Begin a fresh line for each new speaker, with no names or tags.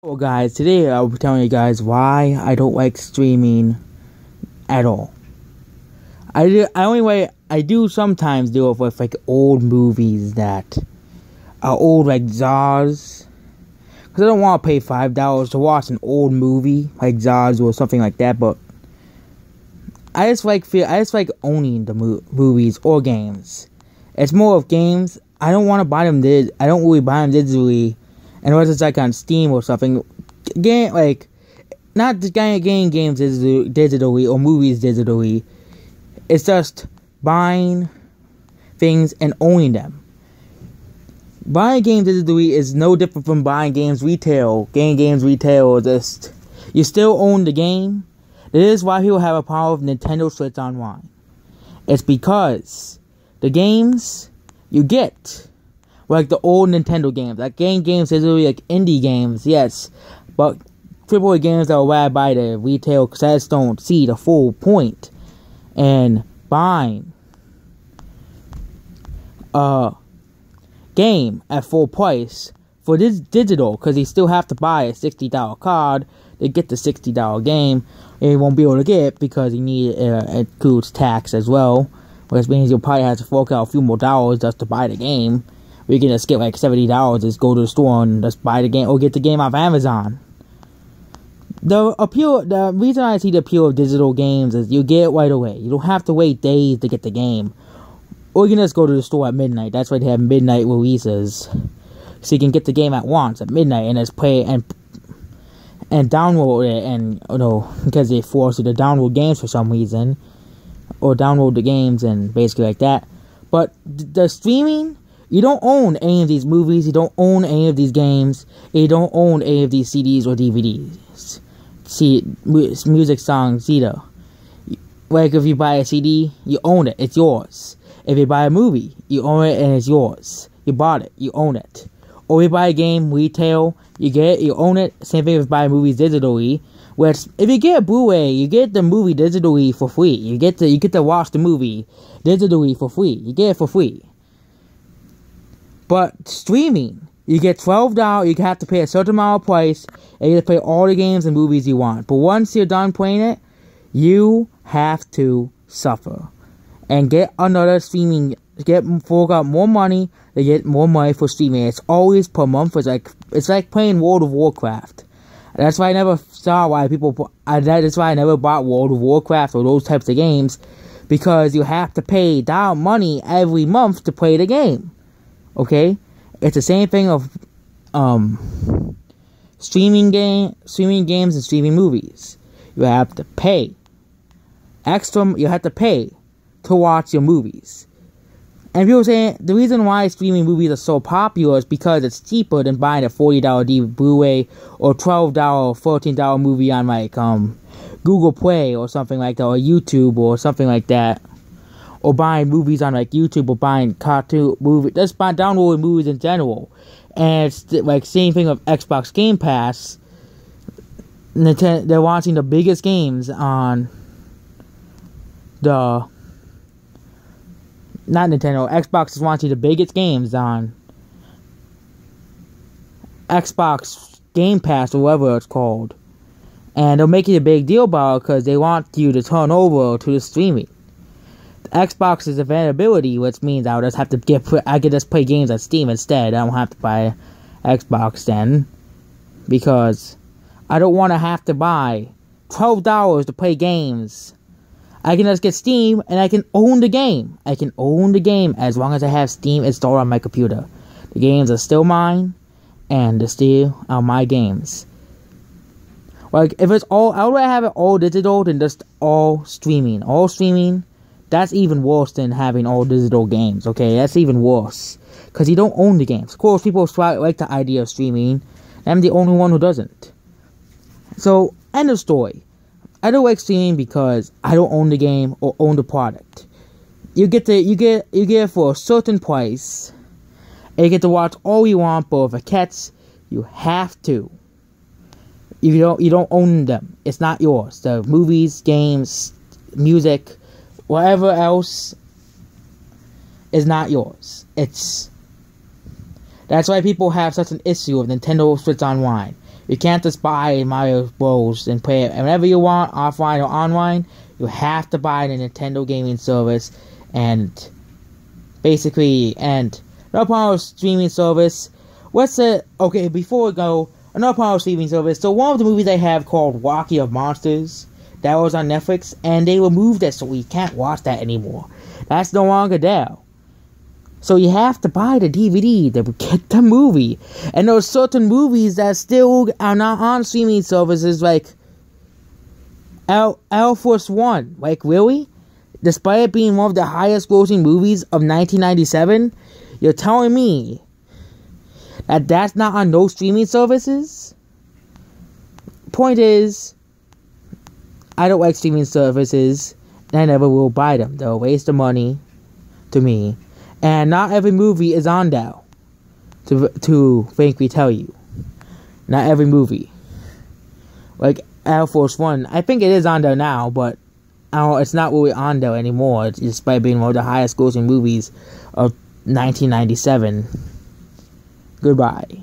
Well guys, today I'll be telling you guys why I don't like streaming at all. I do sometimes do it with like old movies that are old, like Zaz. Because I don't want to pay $5 to watch an old movie like Zaz or something like that, but I just like owning the movies or games. It's more of games. I don't want to buy them. I don't really buy them digitally, unless it's like on Steam or something. Not just getting games digitally or movies digitally. It's just buying things and owning them. Buying games digitally is no different from buying games retail. Getting games retail, just you still own the game. That is why people have a power of Nintendo Switch Online. It's because the games you get, like the old Nintendo games, like games digitally, like indie games, yes, but AAA games that are allowed by the retail, because I just don't see the full point in buying a game at full price for this digital, because you still have to buy a $60 card to get the $60 game, and you won't be able to get it because you need it includes tax as well, which means you'll probably have to fork out a few more dollars just to buy the game. We can just get like $70, just go to the store and just buy the game, or get the game off Amazon. The reason I see the appeal of digital games is you get it right away. You don't have to wait days to get the game. Or you can just go to the store at midnight. That's why they have midnight releases. So you can get the game at once, at midnight, and just play and download it, and because they force you to download games for some reason. Or download the games and basically like that. But the streaming, you don't own any of these movies, you don't own any of these games, and you don't own any of these CDs or DVDs. Music songs either. Like if you buy a CD, you own it, it's yours. If you buy a movie, you own it and it's yours. You bought it, you own it. Or you buy a game retail, you get it, you own it. Same thing with buying movies digitally. Which, if you get a Blu-ray, you get the movie digitally for free. You get to watch the movie digitally for free. You get it for free. But streaming, you get $12. You have to pay a certain amount of price, and you have to play all the games and movies you want. But once you're done playing it, you have to suffer and get another streaming. Fork out more money to get more money for streaming. It's always per month. It's like playing World of Warcraft. That's why I never saw why people. That's why I never bought World of Warcraft or those types of games, because you have to pay down money every month to play the game. Okay, it's the same thing of streaming games and streaming movies. You have to pay extra. You have to pay to watch your movies. And people saying the reason why streaming movies are so popular is because it's cheaper than buying a $40 Blu-ray or $12 or $14 movie on like Google Play or something like that, or YouTube or something like that, or buying movies on like YouTube, or buying cartoon movies, just buying downloading movies in general. And it's like same thing of Xbox Game Pass. They're watching the biggest games on the. Not Nintendo. Xbox is watching the biggest games on Xbox Game Pass, or whatever it's called. And they're making a big deal about it because they want you to turn over to the streaming. Xbox is availability, which means I could just play games on Steam instead. I don't have to buy Xbox then, because I don't want to have to buy $12 to play games. I can just get Steam, and I can own the game. I can own the game as long as I have Steam installed on my computer. The games are still mine, and they're still my games. Like, if it's all, I would rather have it all digital than just all streaming. All streaming, that's even worse than having all digital games, okay? That's even worse, because you don't own the games. Of course, people like the idea of streaming. I'm the only one who doesn't. So, end of story. I don't like streaming because I don't own the game or own the product. You get it for a certain price, and you get to watch all you want. But if it gets, you have to. If you don't own them, it's not yours. The movies, games, music, whatever else is not yours. That's why people have such an issue with Nintendo Switch Online. You can't just buy Mario Bros. And play it whenever you want, offline or online. You have to buy the Nintendo gaming service, and basically, and no problem with streaming service. Okay, before we go, another problem with streaming service. So one of the movies they have called Rocky of Monsters, that was on Netflix, and they removed it, so we can't watch that anymore. That's no longer there. So you have to buy the DVD to get the movie. And there's certain movies that still are not on streaming services, like Air Force One. Like, really? Despite it being one of the highest grossing movies of 1997, you're telling me that that's not on no streaming services? Point is, I don't like streaming services, and I never will buy them. They're a waste of money to me. And not every movie is on there, to frankly tell you. Not every movie. Like Air Force One, I think it is on there now, but it's not really on there anymore, despite being one of the highest grossing movies of 1997. Goodbye.